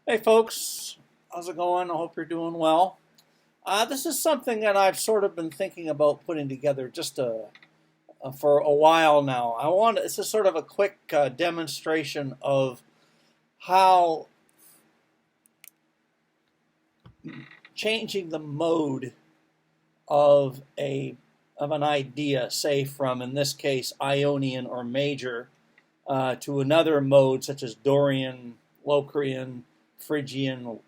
Hey folks, how's it going? I hope you're doing well. This is something that I've sort of been thinking about putting together for a while now. This is sort of a quick demonstration of how changing the mode of an idea, say from in this case Ionian or major, to another mode such as Dorian, Locrian, Phrygian,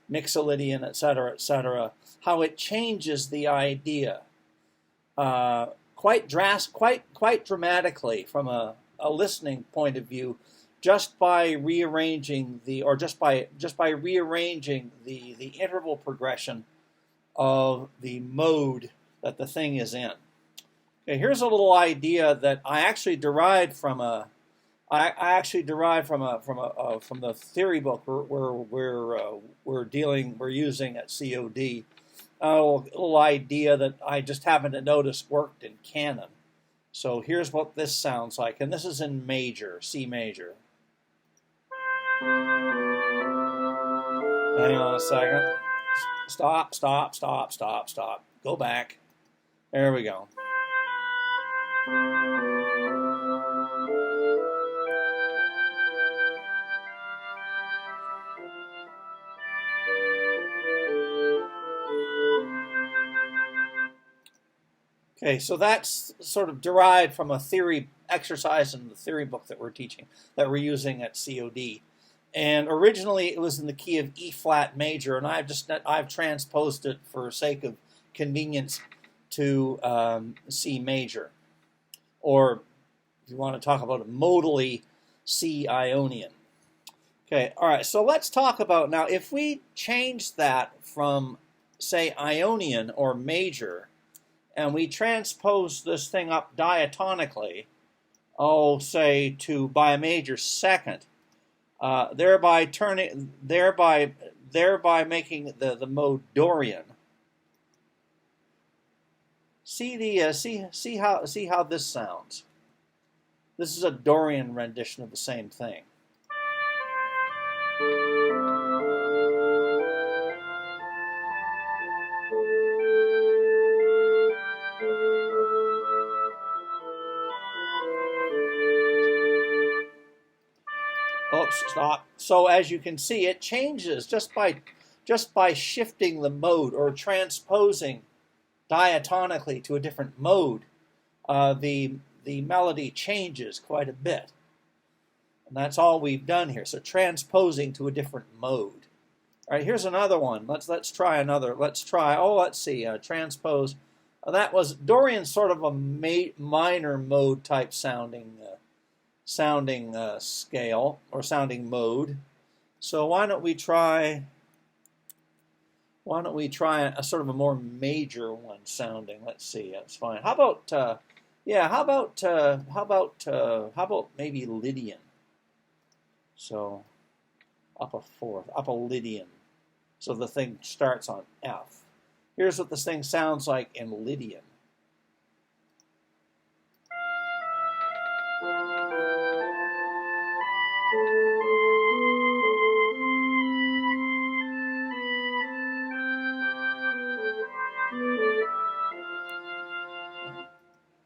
Mixolydian, etc., how it changes the idea quite dramatically from a listening point of view, just by rearranging the interval progression of the mode that the thing is in. Okay, here's a little idea that I actually derived from the theory book we're using at COD. A little idea that I just happened to notice worked in canon. So here's what this sounds like, and this is in major, C major. Hang on a second. Stop. Go back. There we go. Okay, so that's sort of derived from a theory exercise in the theory book that we're using at COD. And originally it was in the key of E flat major, and I've transposed it for sake of convenience to C major, or if you want to talk about it modally, C Ionian. Okay, all right. So let's talk about now if we change that from say Ionian or major, and we transpose this thing up diatonically, say by a major second, thereby making the mode Dorian. See how this sounds. This is a Dorian rendition of the same thing. Oops, stop. So as you can see, it changes just by shifting the mode or transposing diatonically to a different mode. The melody changes quite a bit, and that's all we've done here. So transposing to a different mode. All right, here's another one. Let's try another. Let's see. Transpose. That was Dorian, sort of a minor mode type sounding scale or sounding mode. So why don't we try a sort of a more major one sounding? Let's see. That's fine. How about maybe Lydian? So up a fourth, up a Lydian. So the thing starts on F. Here's what this thing sounds like in Lydian.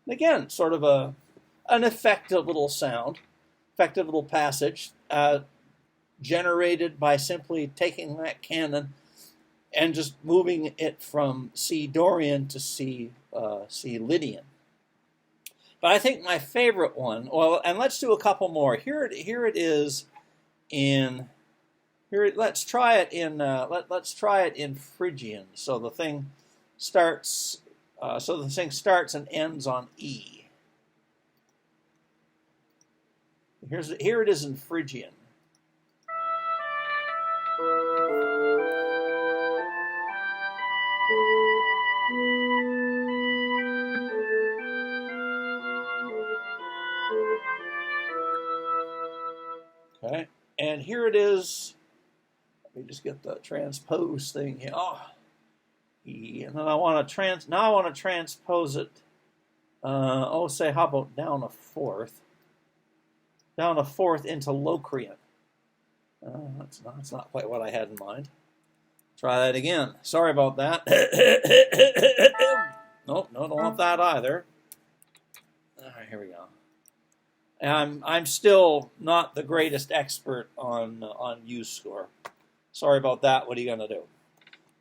Again, sort of an effective little sound, effective little passage, generated by simply taking that canon and just moving it from C Dorian to C Lydian. But I think my favorite one, and let's do a couple more. Here it is in here. Let's try it in Phrygian. So the thing starts. Starts and ends on E. Here it is in Phrygian. Okay, and here it is. Let me just get the transpose thing here. E, and then I want to transpose it. How about down a fourth into Locrian. That's not quite what I had in mind. Try that again. Sorry about that. Nope, no, don't want that either. All right, here we go. I'm still not the greatest expert on U-score. Sorry about that. What are you gonna do?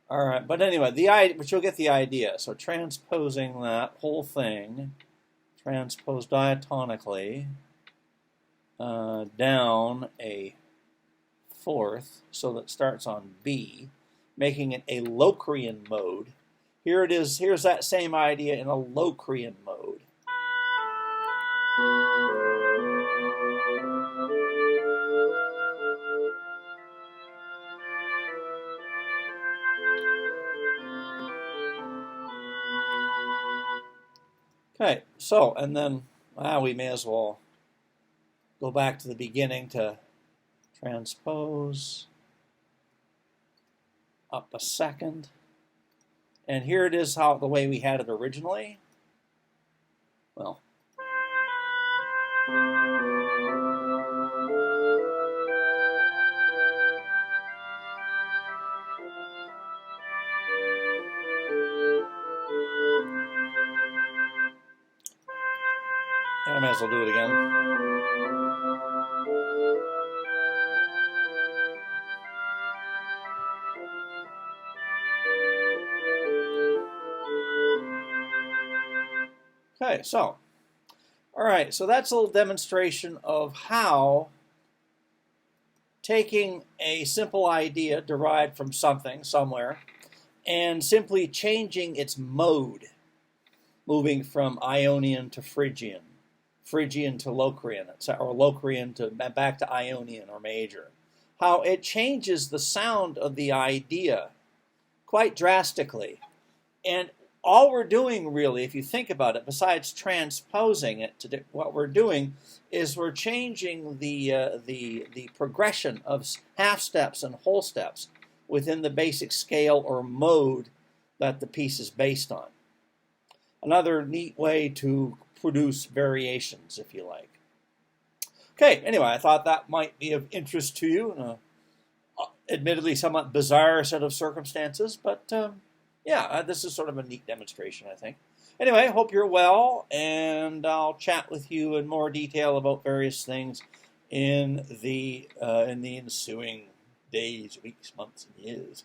All right, but anyway, but you'll get the idea. So transposing that whole thing, transpose diatonically down a fourth, so that starts on B, making it a Locrian mode. Here it is. Here's that same idea in a Locrian mode. Okay, so, and then we may as well go back to the beginning to transpose up a second. And here it is the way we had it originally. Well, I might as well do it again. Okay, so, all right, so that's a little demonstration of how taking a simple idea derived from something, somewhere, and simply changing its mode, moving from Ionian to Phrygian, Phrygian to Locrian, or Locrian to back to Ionian or major, how it changes the sound of the idea quite drastically. And all we're doing, really, if you think about it, besides transposing it to what we're doing is we're changing the progression of half steps and whole steps within the basic scale or mode that the piece is based on. Another neat way to produce variations, if you like. Okay, anyway, I thought that might be of interest to you in a admittedly somewhat bizarre set of circumstances, but yeah, this is sort of a neat demonstration, I think. Anyway, hope you're well, and I'll chat with you in more detail about various things in the ensuing days, weeks, months, and years.